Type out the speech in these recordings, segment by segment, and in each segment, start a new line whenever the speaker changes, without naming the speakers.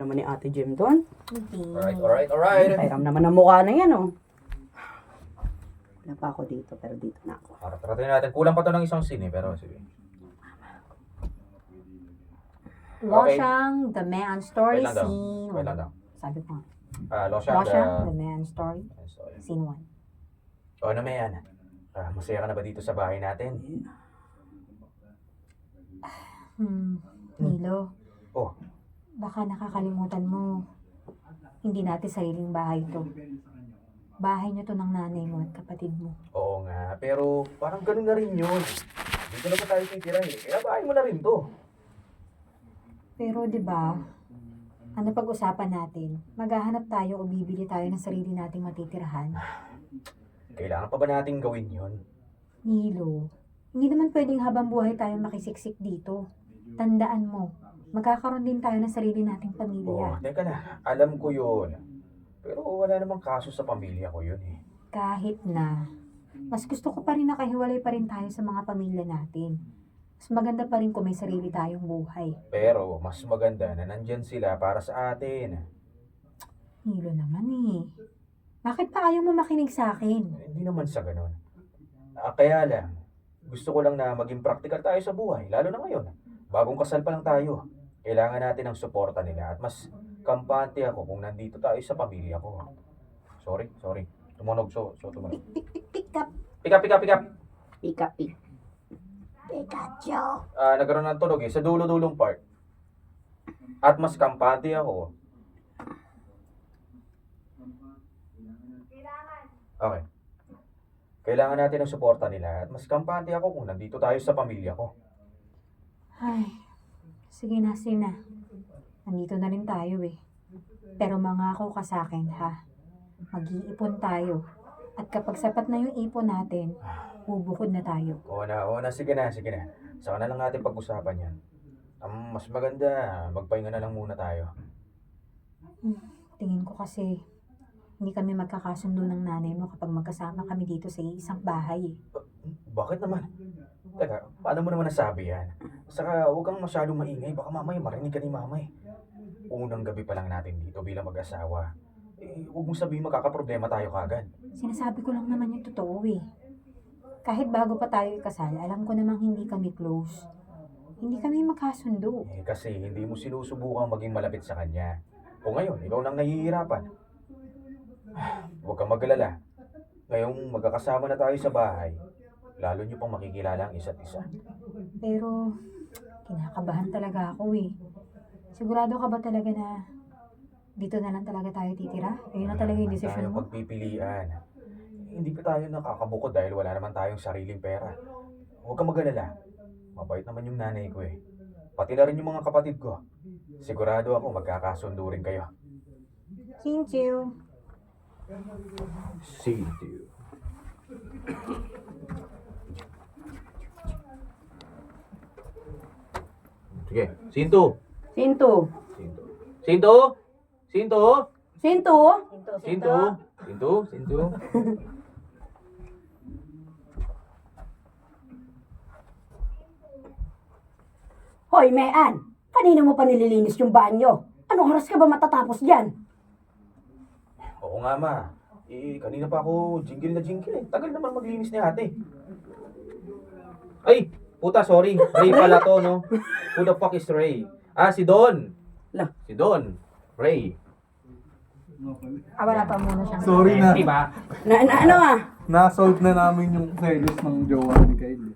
Naman ni Ate Jem doon.
Alright.
Kairam naman ang mukha na yan, oh. Wala pa ako dito, pero dito na ako.
Tarating natin. Kulang pa to ng isang scene pero sige.
Losyang, The Man Story,
Wait lang daw.
Scene
Wait
1.
lang daw.
Sabi ko.
Losyang,
The Man Story, Scene 1.
O ano may yan? Masaya ka na ba dito sa bahay natin?
Nilo,
Oh,
baka nakakalimutan mo. Hindi natin sariling bahay to. Bahay niyo to ng nanay mo at kapatid mo.
oo nga. Pero parang ganun na rin yun. Dito na ba tayo titira eh? Kaya bahay mo na rin to.
Pero 'di ba? Ano pag-usapan natin? Maghahanap tayo o bibili tayo ng sarili nating matitirahan.
Kailangan pa ba nating gawin yun?
Nilo, hindi naman pwedeng habang buhay tayo makisiksik dito. Tandaan mo, magkakaroon din tayo ng sarili nating
Oo,
pamilya.
teka na. Alam ko yun. Pero wala namang kaso sa pamilya ko yun eh.
Kahit na, mas gusto ko pa rin nakahiwalay pa rin tayo sa mga pamilya natin. Mas maganda pa rin kung may sarili tayong buhay.
Pero mas maganda na nandyan sila para sa atin.
Nilo naman eh. Bakit pa ayaw mo makinig sa akin?
Hindi naman sa ganun. Kaya lang, gusto ko lang na maging practical tayo sa buhay, lalo na ngayon. Bagong kasal pa lang tayo. Kailangan natin ng suporta nila at mas kampante ako kung nandito tayo sa pamilya ko. Sorry. Tumunog, tumunog.
Pick up.
Pick up.
Pika-pik.
Pikachu.
Nagkaroon ng tunog sa dulo-dulong part. At mas kampante ako. Okay. Kailangan natin ng suporta nila at mas kampante ako kung nandito tayo sa pamilya ko.
Ay, sige na, Sina. Nandito na rin tayo eh. Pero mangako ka sa akin, ha? Mag-iipon tayo. At kapag sapat na yung ipon natin, bubukod na tayo.
Oo na. Sige na. Saka na lang natin pag-usapan yan. Mas maganda, magpahinga na lang muna tayo.
Tingin ko kasi, hindi kami magkakasundo ng nanay mo kapag magkasama kami dito sa isang bahay eh.
Bakit naman? Teka, paano mo naman nasabi yan? Saka huwag kang masyadong maingay, baka mamaya marinig ka ni mama eh. Unang gabi pa lang natin dito bilang mag-asawa. Huwag mong sabihin magkakaproblema tayo kagad.
Sinasabi ko lang naman yung totoo eh. Kahit bago pa tayo ikasal, alam ko namang hindi kami close. Hindi kami magkasundo.
Kasi hindi mo sinusubukang maging malapit sa kanya. O ngayon, ikaw nang nahihirapan. Huwag kang mag-alala. Ngayong magkakasama na tayo sa bahay, lalo niyo pang makikilala ang isa't isa.
Pero, kinakabahan talaga ako eh. Sigurado ka ba talaga na dito na lang talaga tayo titira? Ayun na talaga yung desisyon mo?
Pagpipilian. Hindi pa tayo nakakabukod dahil wala naman tayong sariling pera. Huwag kang mag-alala. Mabait naman yung nanay ko eh. Pati na rin yung mga kapatid ko. Sigurado ako magkakasundo rin kayo.
Thank you.
See you. Sige, Sinto.
Sinto. Hoy, Mean! Kanina mo pa nililinis yung banyo. Anong oras ka ba matatapos dyan?
Oo nga ma. Kanina pa ako jingle na jingle eh. Tagal naman maglinis ni ate. Ay, puta, sorry. Ray pala to, no? Who the fuck is Ray? Si Don.
Lah.
Si Don. Ray.
Wala pa muna siya.
Sorry na.
Diba?
Ano ah?
Na-solve na namin yung selos ng jowa ni Kyle.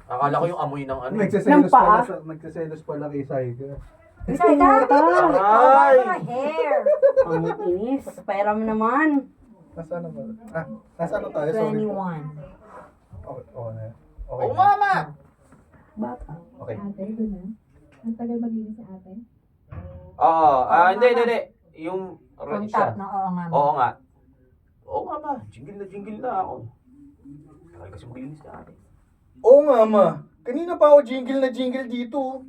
Akala ko yung amoy ng ano.
Nagsiselos
Ng paa?
nagsiselos pala kay Saiga.
Ay!
Hair.
Ang inis. Pairam naman.
Nasaan na ba? Nasaan na tayo? Sorry.
21.
Okay, okay na. Okay.
Oo nga ma!
Bata.
Okay.
Ate, doon na. Ang tagal maglinis si ate.
Hindi. Yung
From
siya.
top na oo nga.
Oo nga. Oo nga ma. Jingle na ako. Tagal kasi maglinis ni ate.
Oo nga ma. Kanina pa ako jingle na jingle dito.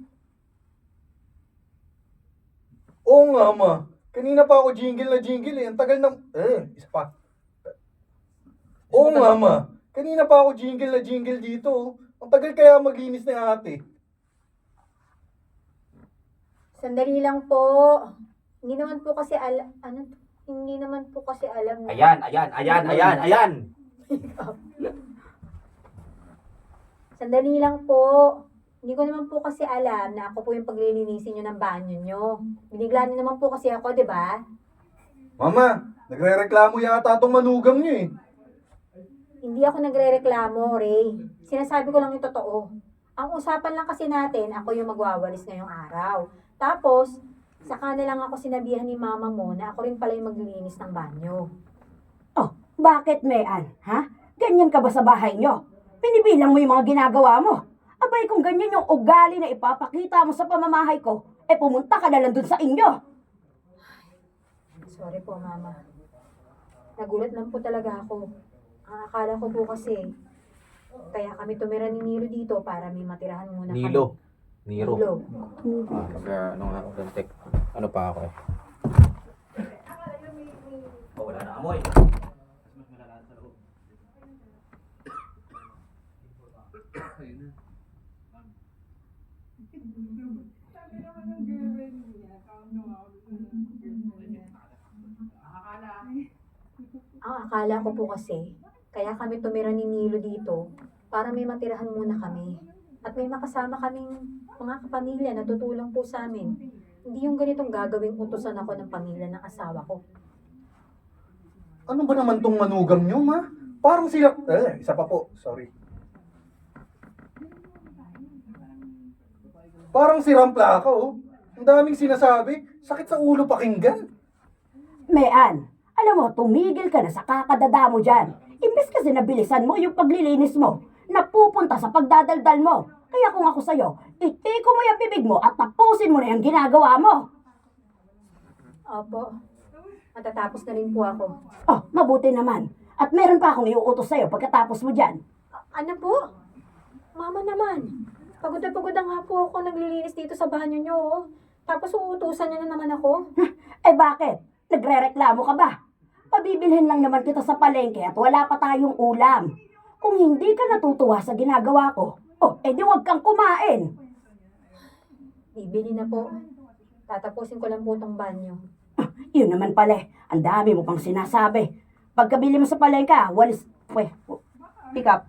Oo nga ma. Kanina pa ako jingle na jingle eh. Ang tagal ng... isa pa. Oo nga ma. Kanina pa ako jingle na jingle dito. Ang tagal kaya maglinis ni ate.
Sandali lang po. Hindi naman po kasi hindi naman po kasi alam na...
Ayan!
Sandali lang po. Hindi ko naman po kasi alam na ako po yung paglilinisin nyo ng banyo nyo. Binigla nyo naman po kasi ako, di ba?
Mama, nagre-reklamo yata itong manugang niyo eh.
Hindi ako nagre-reklamo, Ray. Sinasabi ko lang yung totoo. Ang usapan lang kasi natin, ako yung magwawalis ngayong araw. Tapos, saka na lang ako sinabihan ni mama mo na ako rin pala yung maglilinis ng banyo.
Oh, bakit, Mayan? Ha? Ganyan ka ba sa bahay nyo? Pinibilang mo yung mga ginagawa mo. Abay, kung ganyan yung ugali na ipapakita mo sa pamamahay ko, pumunta ka na lang dun sa inyo.
Sorry po, mama. Nagulat lang po talaga ako. Ang akala ko po kasi, kaya kami tumira ni Nilo dito para may matirahan muna kami.
Niro. Ano pa ako eh. Wala na amoy.
Ang akala ko po kasi, kaya kami tumira ni Nilo dito para may matirahan muna kami. At may makasama kaming mga kapamilya na tutulong po sa amin. Hindi yung ganitong gagawing utusan ako ng pamilya ng asawa ko.
Ano ba naman tong manugang niyo, ma? Parang sila... isa pa po, sorry. Parang si Ramplaka, oh. Ang daming sinasabi. Sakit sa ulo pakinggan.
Mayan, alam mo, tumigil ka na sa kakadada mo dyan. Imbes kasi nabilisan mo yung paglilinis mo, napupunta sa pagdadaldal mo. Kaya kung ako sa'yo, itiko mo yung bibig mo at tapusin mo na yung ginagawa mo.
Opo, matatapos na rin po ako.
Oh, mabuti naman. At meron pa akong iuutos sa'yo pagkatapos mo dyan.
Ano po? Mama naman, pagod na nga po ako naglilinis dito sa banyo nyo. Oh. Tapos uutusan niyo na naman ako.
Bakit? Nagre-reklamo ka ba? Pabibilhin lang naman kita sa palengke at wala pa tayong ulam. Kung hindi ka natutuwa sa ginagawa ko, di wag kang kumain.
Bibili na po. Tatapusin ko lang po tong banyo.
Yun naman pala, ang dami mo pang sinasabi. Pagkabili mo sa palengke, walis, pick up.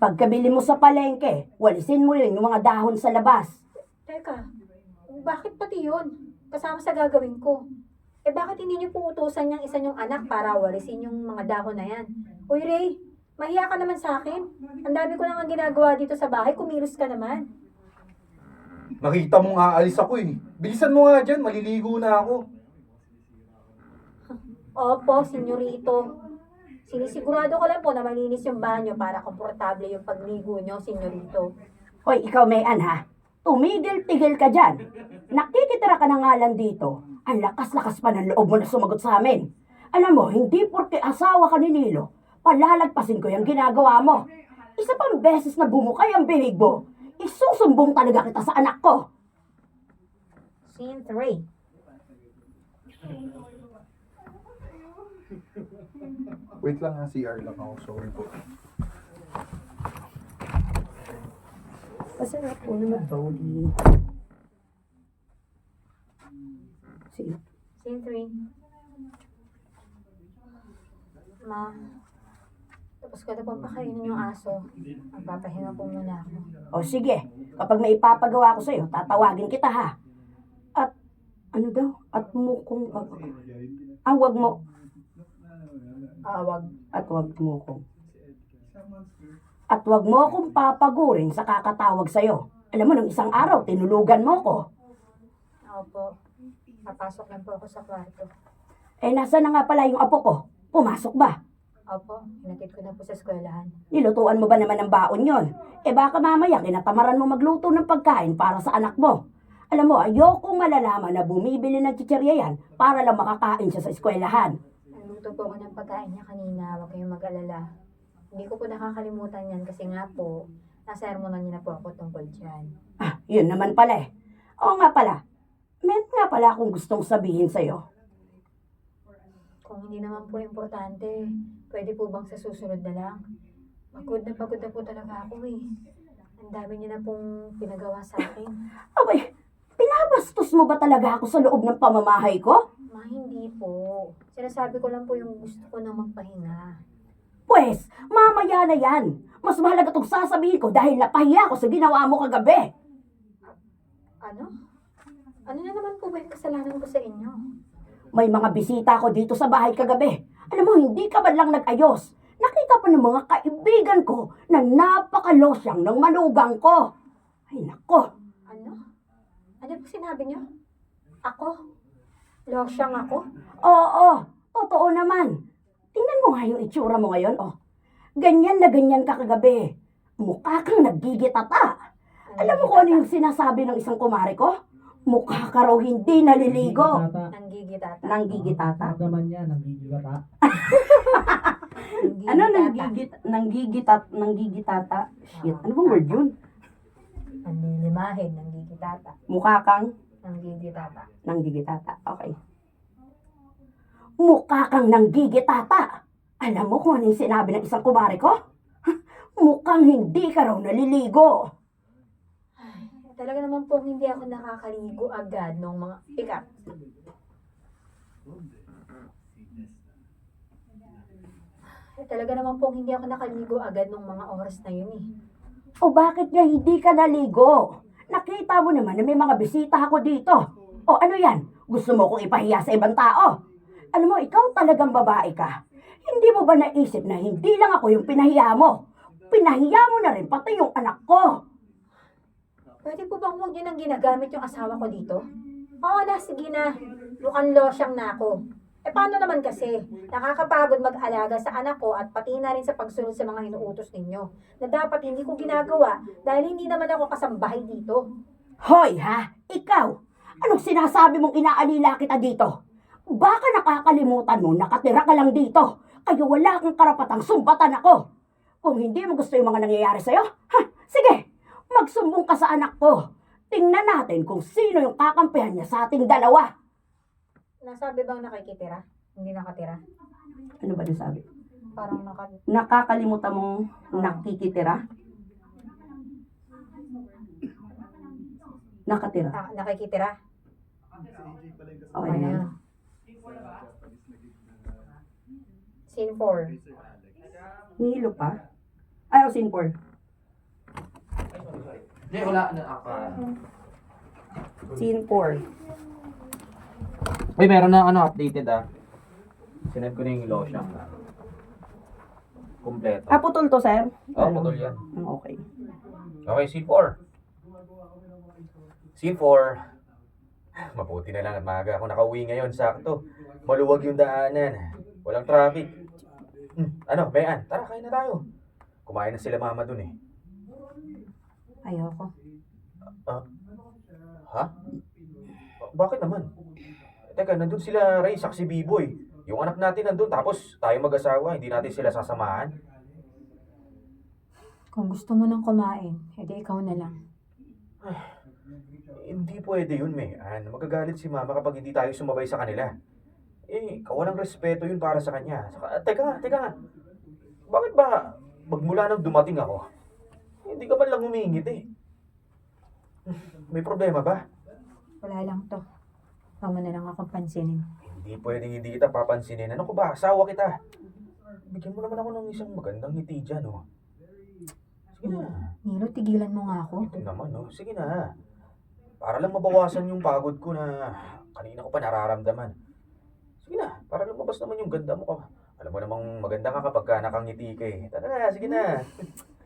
Pagkabili mo sa palengke, walisin mo rin yung mga dahon sa labas.
Teka, bakit pati yun? Kasama sa gagawin ko. Bakit hindi niyo po utusan yung isa niyong anak para walisin yung mga dahon na yan? Uy, Ray, mahiya ka naman sa akin. Ang dami ko nang ginagawa dito sa bahay, kumilos ka naman.
Nakita mong aalis ako eh. Bilisan mo nga dyan, maliligo na ako.
Opo, senyorito. Sinisigurado ko lang po na malinis yung banyo para komportable yung pagligo nyo, senyorito.
Hoy, ikaw Mayan ha, tumigil-tigil ka dyan. Nakikitira ka na nga lang dito. Ang lakas-lakas pa ng loob mo na sumagot sa amin. Alam mo, hindi porke asawa ka ni Nilo, palalagpasin ko yung ginagawa mo. Isa pang beses na bumukay ang bibig mo, isusumbong talaga kita sa anak ko.
Scene 3.
Wait lang ha, CR lang ako. Sorry po.
Masarap po naman, Tony. Sige.
Scene 3. Ma, tapos ko na pong pakainin yung aso. Magpapahinga po muna ako.
O sige, kapag may ipapagawa ko sa'yo, tatawagin kita ha. At, ano daw? At mo kung, wag mo.
Wag.
At wag mo kung. At wag mo akong papagurin sa kakatawag sa'yo. Alam mo, nung isang araw, tinulugan mo ko.
Opo. Papasok lang po ako sa kwarto.
Nasa na nga pala yung apo ko? Pumasok ba?
Opo, hinatid ko na po sa eskwelahan.
Nilutuan mo ba naman ng baon yon? Baka mamaya kinatamaran mo magluto ng pagkain para sa anak mo. Alam mo, ayokong malalaman na bumibili ng chichirya yan para lang makakain siya sa eskwelahan.
Nagluto po ako ng pagkain niya kanina, huwag kayong mag-alala. Hindi ko po nakakalimutan yan kasi nga po, nasermonan niya na po ako tungkol dyan.
Yun naman pala Oo nga pala, meron nga pala akong gustong sabihin sa'yo.
Kung hindi naman po importante, pwede po bang sa susunod na lang? Pagod na po talaga ako eh. Ang dami niyo na pong pinagawa sa akin.
Abay, pinabastos mo ba talaga ako sa loob ng pamamahay ko?
Ma, hindi po. Sinasabi ko lang po yung gusto ko na magpahinga.
Pwes, mamaya na yan. Mas mahalaga itong sasabihin ko dahil napahiya ako sa ginawa mo kagabi.
Ano? Ano na naman po ba yung kasalanan ko sa inyo?
May mga bisita ako dito sa bahay kagabi. Alam mo, hindi ka man lang nag-ayos. Nakita pa ng mga kaibigan ko na napakalosyang ng manugang ko. Ay nako,
Ano? Ano po sinabi niyo? Ako? Losyang ako?
oo, totoo naman. Tingnan mo nga yung itsura mo ngayon, oh. Ganyan na ganyan ka kagabi. Mukha kang naggigitata. Alam mo kung ano yung sinasabi ng isang kumare ko? Mukha ka raw hindi naliligo.
Nanggigitata.
Nanggigitata?
naman yan, nanggigigata.
Ano nanggigitata? Shit, ano bang word yun?
Nanlilimahin, nanggigitata.
Mukha kang
Nanggigitata.
nanggigitata. Okay. Mukha kang nanggigitata. Alam mo kung ano yung sinabi ng isang kumare ko? Mukhang hindi ka raw naliligo.
Talaga naman po hindi ako nakakaligo agad ng mga pick-up. Talaga naman po hindi ako nakaligo agad ng mga oras na yun eh.
O bakit nga hindi ka naligo? Nakita mo naman na may mga bisita ako dito. O ano yan? Gusto mo kong ipahiya sa ibang tao? Alam mo, ikaw talagang babae ka. Hindi mo ba naisip na hindi lang ako yung pinahiya mo? Pinahiya mo na rin pati yung anak ko.
Pwede po bang huwag yun ang ginagamit yung asawa ko dito? Oo na, sige na. Mukhang losyang na ako. Eh paano naman kasi? Nakakapagod mag-alaga sa anak ko at pati na rin sa pagsunod sa mga inuutos ninyo. Na dapat hindi ko ginagawa dahil hindi naman ako kasambahay dito.
Hoy ha, ikaw! Anong sinasabi mong inaalila kita dito? Baka nakakalimutan mo nakatira ka lang dito. Kaya wala kang karapatang sumbatan ako. Kung hindi mo gusto yung mga nangyayari sa'yo, sige, magsumbong ka sa anak ko. Tingnan natin kung sino yung kakampihan niya sa ating dalawa.
Nasabi bang nakikitira? Hindi nakatira?
Ano ba sabi?
Parang
Nakakalimutan mong nakikitira? Nakatira.
nakikitira?
Okay na yan.
Scene 4.
Nihilo pa? Ay, scene 4.
Hindi, wala na ako.
Scene 4.
Uy, meron na updated Sinend ko na yung lotion. Kompleto.
Putol to, sir?
Putol yan.
Okay.
Okay, scene 4. Scene 4. Mabuti na lang at maaga ako nakauwi ngayon. Sakto. Maluwag yung daanan. Walang traffic. Ano, Bayan? Tara, kain na tayo. Kumain na sila mama dun eh.
Ayoko.
Ha? Bakit naman? Teka, nandun sila Ray, si Biboy. Yung anak natin nandun, tapos tayo mag-asawa, hindi natin sila sasamahan.
Kung gusto mo nang kumain, edi ikaw na lang.
Hindi pwede yun, Mayan. Magagalit si mama kapag hindi tayo sumabay sa kanila. Kawalang respeto yun para sa kanya. Saka, teka nga. Bakit ba magmula nang dumating ako, hindi ka ba lang humingit eh? May problema ba?
Wala lang to. Huwag mo na lang akong pansinin.
Hindi pwedeng hindi kita papansinin. Ano ko ba? Asawa kita. Bigyan mo naman ako ng isang magandang ngiti dyan, oh. Sige na.
Nilo, tigilan mo nga ako.
Ito naman, oh. Sige na. Para lang mabawasan yung pagod ko na kanina ko pa nararamdaman. Sige na. Para lumabas naman yung ganda mo. Alam mo namang maganda ka kapag ka nakangiti ka eh. Tara na, sige na.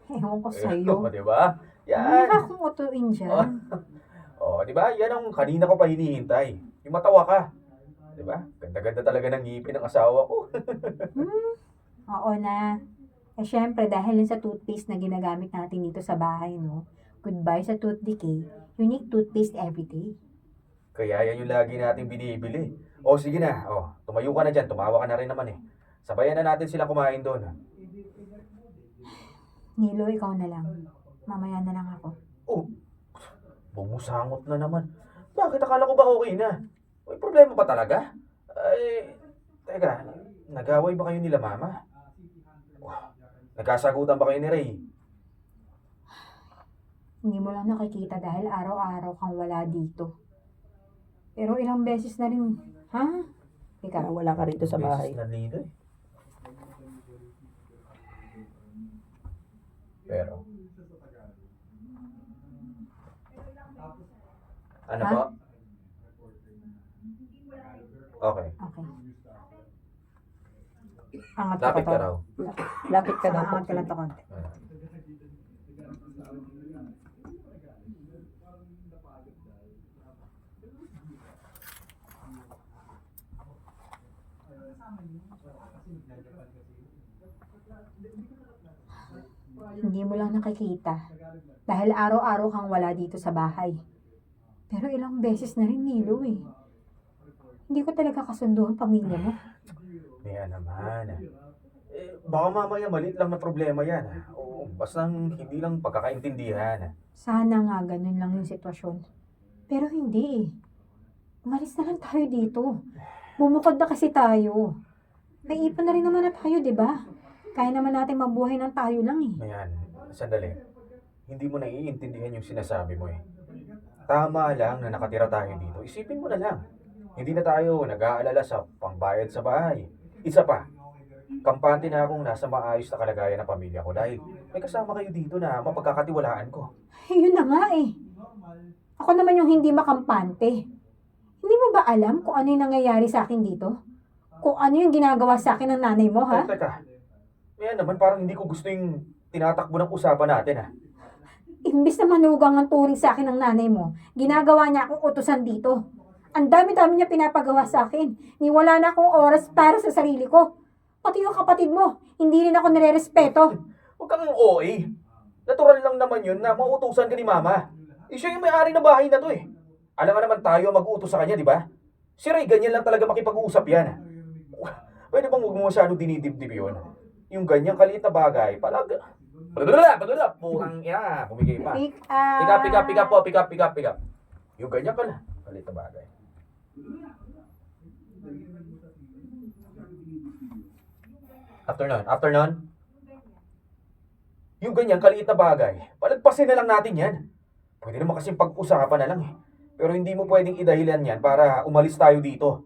Ewan ko sa'yo.
Diba?
Hindi
Yan.
ka akong utuin dyan.
Diba? Yan ang kanina ko pa hinihintay. Yung matawa ka. Diba? Ganda-ganda talaga ng ngipin ng asawa ko.
Oo na. Eh syempre, dahil yun sa toothpaste na ginagamit natin dito sa bahay, no? Goodbye sa tooth decay. Unique toothpaste everyday.
Kaya yan yung lagi nating binibili. Sige na. Tumayo ka na dyan. Tumawa ka na rin naman eh. Sabayan na natin sila kumain doon.
Nilo, ikaw na lang. Mamaya na lang ako.
Bumusangot na naman. Bakit? Akala ko ba okay na? May problema ba talaga? Teka. Nag-away ba kayo nila mama? Nagkasagutan ba kayo ni Ray?
Hindi mo lang nakikita dahil araw-araw kang wala dito. Pero ilang beses na rin, ha? Ikaw,
Wala ka rito sa bahay.
Beses na dito eh. Pero, ano
Ha?
po? Okay.
okay. Angat
Lapit
to.
ka raw.
Lapit ka daw.
Angat ka lang to konti. Hindi mo lang nakikita. Dahil araw-araw kang wala dito sa bahay. Pero ilang beses na rin, Nilo eh. Hindi ko talaga kasundo ang pamilya mo.
Kaya naman. Baka mamaya maliit lang na problema yan. Oo, basta hindi lang pagkakaintindihan.
Sana nga ganun lang yung sitwasyon. Pero hindi eh. Umalis na lang tayo dito. Bumukod na kasi tayo. May ipon na rin naman na tayo, di ba? Kaya naman natin mabuhay ng tayo lang eh.
Ayan, sandali. Hindi mo naiintindihan yung sinasabi mo eh. Tama lang na nakatira tayo dito. Isipin mo na lang. Hindi na tayo nag-aalala sa pangbayad sa bahay. Isa pa, kampante na akong nasa maayos na kalagayan ng pamilya ko dahil may kasama kayo dito na mapagkakatiwalaan ko.
Yun na nga eh. Ako naman yung hindi makampante. Hindi mo ba alam kung ano yung nangyayari sa akin dito? Kung ano yung ginagawa sa akin ng nanay mo, ha?
Teka, ayan naman parang hindi ko gusto yung tinatakbo ng usapan natin ha.
Imbis na manugang ang turing sa akin ng nanay mo, ginagawa niya akong utusan dito. Ang dami-dami niya pinapagawa sa akin. Niwala na akong oras para sa sarili ko. Pati yung kapatid mo, hindi rin ako nire-respeto.
Huwag kang OA. Natural lang naman yun na mautusan ka ni Mama. Siya yung may-ari ng bahay na to eh. Alam nga naman tayo mag-uutos sa kanya, di ba? Si Ray, ganyan lang talaga makipag-uusap yan. Pwede bang huwag mo masyadong dinidibdib yun? Yung ganyang kaliit na bagay, Purang ina, bumigay pa.
Pick
Pick up. Yung ganyan kaliit na bagay. Afternoon. Yung ganyan kaliit na bagay, palagpasin na lang natin yan. Pwede naman kasing pag-usapan na lang eh. Pero hindi mo pwedeng idahilan yan para umalis tayo dito.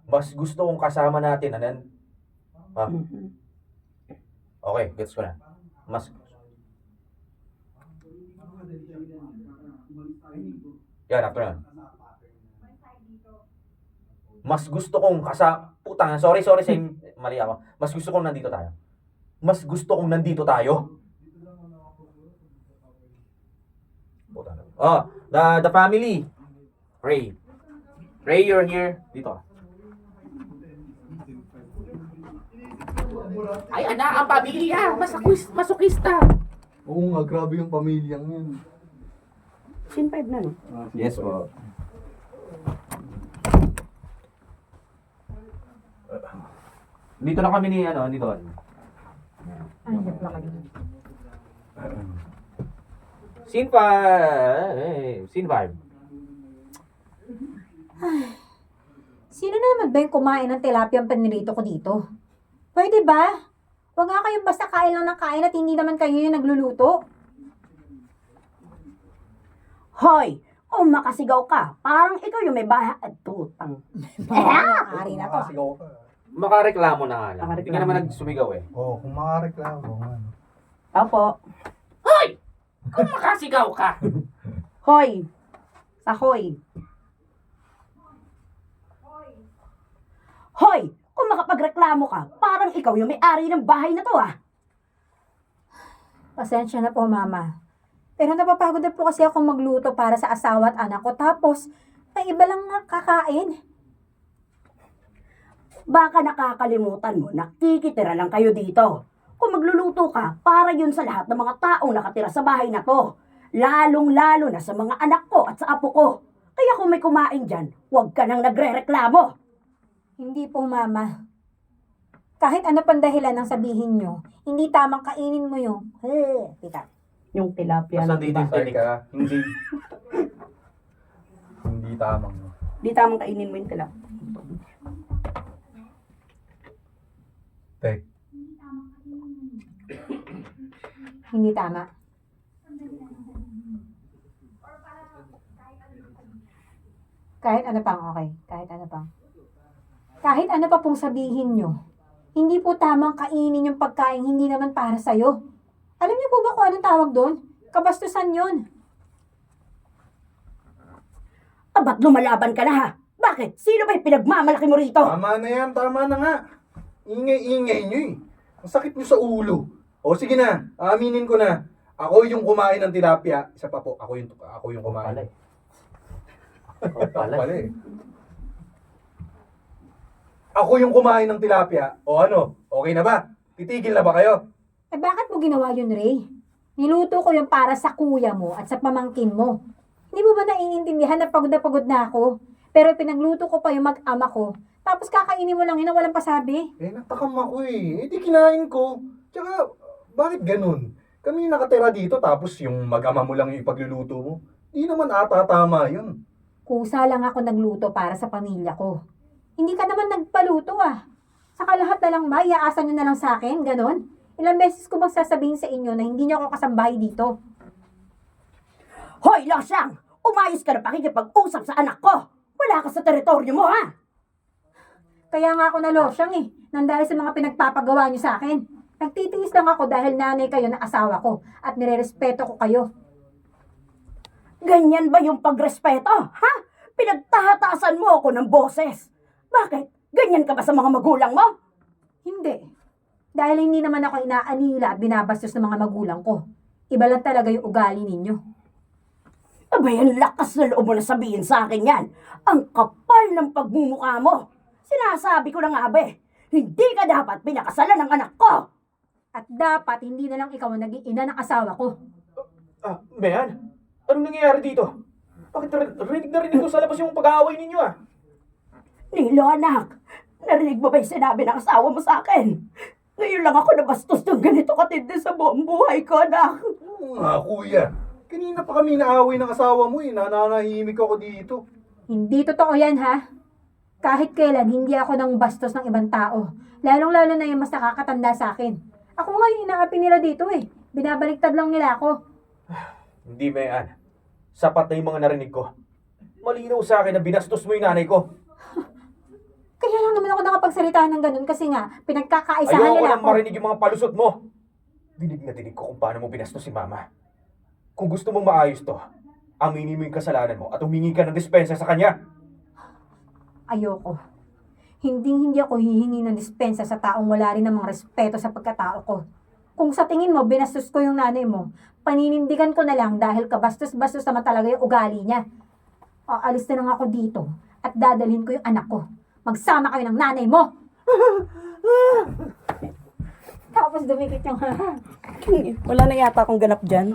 Mas gusto kong kasama natin na Ha? Okay, gets ko na. Mas... Yan, afternoon. Mas gusto kong Putang, sorry, same. Mali ako. Mas gusto kong nandito tayo. Putang. Oh, the family. Ray, you're here. Dito.
Ay, anak, ang pamilya! Masokista!
Oo nga, grabe yung pamilyang yun.
Scene 5 na, no?
Yes po. Dito na kami ni Don.
Ay, nagpla ka din.
Scene 5.
Sino na naman ba yung kumain ng tilapia ang panirito ko dito? Pwede ba? Huwag nga kayong basta kain lang ng kain at hindi naman kayo yung nagluluto.
Hoy! Kung makasigaw ka, parang ikaw yung may bahay at tutang.
Ari na to.
Makasigaw ka.
Makareklamo na nga lang.
Makareklamo.
Hindi ka naman nagsumigaw eh.
Oo, kung makareklamo nga.
Opo.
Hoy! Kung makasigaw ka!
Hoy! Sahoy! Hoy! Kung makapagreklamo ka, parang ikaw yung may-ari ng bahay na to ah.
Pasensya na po, Mama. Pero napapagod na po kasi ako magluto para sa asawa at anak ko. Tapos, may iba lang nga kakain.
Baka nakakalimutan mo, nakikitira lang kayo dito. Kung magluluto ka, para yun sa lahat ng mga taong nakatira sa bahay na to. Lalong-lalo na sa mga anak ko at sa apo ko. Kaya kung may kumain dyan, huwag ka nang nagre-reklamo.
Hindi po, Mama. Kahit ano pang dahilan ang sabihin nyo, hindi tamang kainin mo yung... Teka.
Yung tilapia
Basta
ng
dito
iba.
yung tinik.
Hindi. Hindi tamang.
Di tamang kainin mo yung tilapia.
Tek.
Hindi tama. Kahit ano pang, okay. Kahit ano pang. Kahit ano pa pong sabihin nyo, hindi po tamang kainin yung pagkain hindi naman para sa'yo. Alam niyo po ba kung anong tawag doon? Kabastusan yun.
Ba't lumalaban ka na ha? Bakit? Sino ba yung pinagmamalaki mo rito?
Tama na yan, tama na nga. Ingay-ingay nyo eh. Ang sakit nyo sa ulo. O sige na, aaminin ko na. Ako yung kumain ng tilapia. Isa pa po, ako yung kumain. Pala eh. Ako yung kumain ng tilapia. O ano, okay na ba? Titigil na ba kayo?
Eh bakit mo ginawa yun, Ray? Niluto ko yung para sa kuya mo at sa pamangkin mo. Hindi mo ba naiintindihan na pagod na ako? Pero pinagluto ko pa yung mag-ama ko. Tapos kakainin mo lang yun na walang pasabi.
Eh, natakam ako eh. Eh, di kinain ko. Tsaka, bakit ganun? Kami yung nakatira dito tapos yung mag-ama mo lang yung ipagluluto mo. Di naman ata tama yun.
Kusa lang ako nagluto para sa pamilya ko. Hindi ka naman nagpaluto ah. Saka lahat na lang ba, iaasan nyo na lang sa akin, ganon? Ilang beses ko bang sasabihin sa inyo na hindi niyo ako kasambahay dito?
Hoy, Losyang! Umayos ka na pakikipag-usap sa anak ko! Wala ka sa teritoryo mo, ha?
Kaya nga ako nalosyang eh, nang dahil sa mga pinagpapagawa niyo sa akin. Nagtitiis lang ako dahil nanay kayo ng asawa ko at nirerespeto ko kayo.
Ganyan ba yung pagrespeto, ha? Pinagtataasan mo ako ng boses. Bakit? Ganyan ka ba sa mga magulang mo?
Hindi. Dahil hindi naman ako inaanila at binabastos ng mga magulang ko. Iba lang talaga yung ugali ninyo.
Abay, ang lakas na loob mo na sabihin sa akin yan. Ang kapal ng pagmumukha mo. Sinasabi ko na nga, be, hindi ka dapat pinakasalan ng anak ko.
At dapat hindi na lang ikaw ang naging ina ng asawa ko.
Mayan, anong nangyayari dito? Bakit rinig na rinig ko sa labas yung pag-aaway ninyo ah?
Nilo, anak, narinig mo ba yung sinabi ng asawa mo sa akin? Ngayon lang ako nabastos ng ganito katindi sa buong buhay ko, anak.
Oo nga, kuya. Kanina pa kami naaway ng asawa mo eh. Nananahimik ako dito.
Hindi totoo yan, ha? Kahit kailan, hindi ako nang bastos ng ibang tao. Lalong-lalo na yung mas nakakatanda sa akin. Ako nga yung inaapi nila dito eh. Binabaliktad lang nila ako.
Hindi, Mayan. Sapat na yung mga narinig ko. Malinaw sa akin na binastos mo yung nanay ko.
Kaya lang naman ako nakapagsalita ng ganun kasi nga, pinagkakaisahan
Ayoko
nila
nang
ako.
marinig yung mga palusot mo. Dinig na dinig ko kung paano mo binastos si mama. Kung gusto mong maayos to, aminin mo yung kasalanan mo at humingi ka ng dispensa sa kanya.
Ayoko. Hindi ako hihingi ng dispensa sa taong wala rin namang respeto sa pagkatao ko. Kung sa tingin mo, binastos ko yung nanay mo, paninindigan ko na lang dahil kabastos-bastos naman talaga yung ugali niya. Aalis na lang ako dito at dadalhin ko yung anak ko. Magsama kayo ng nanay mo! Tapos dumikit yung
Wala na yata akong ganap dyan.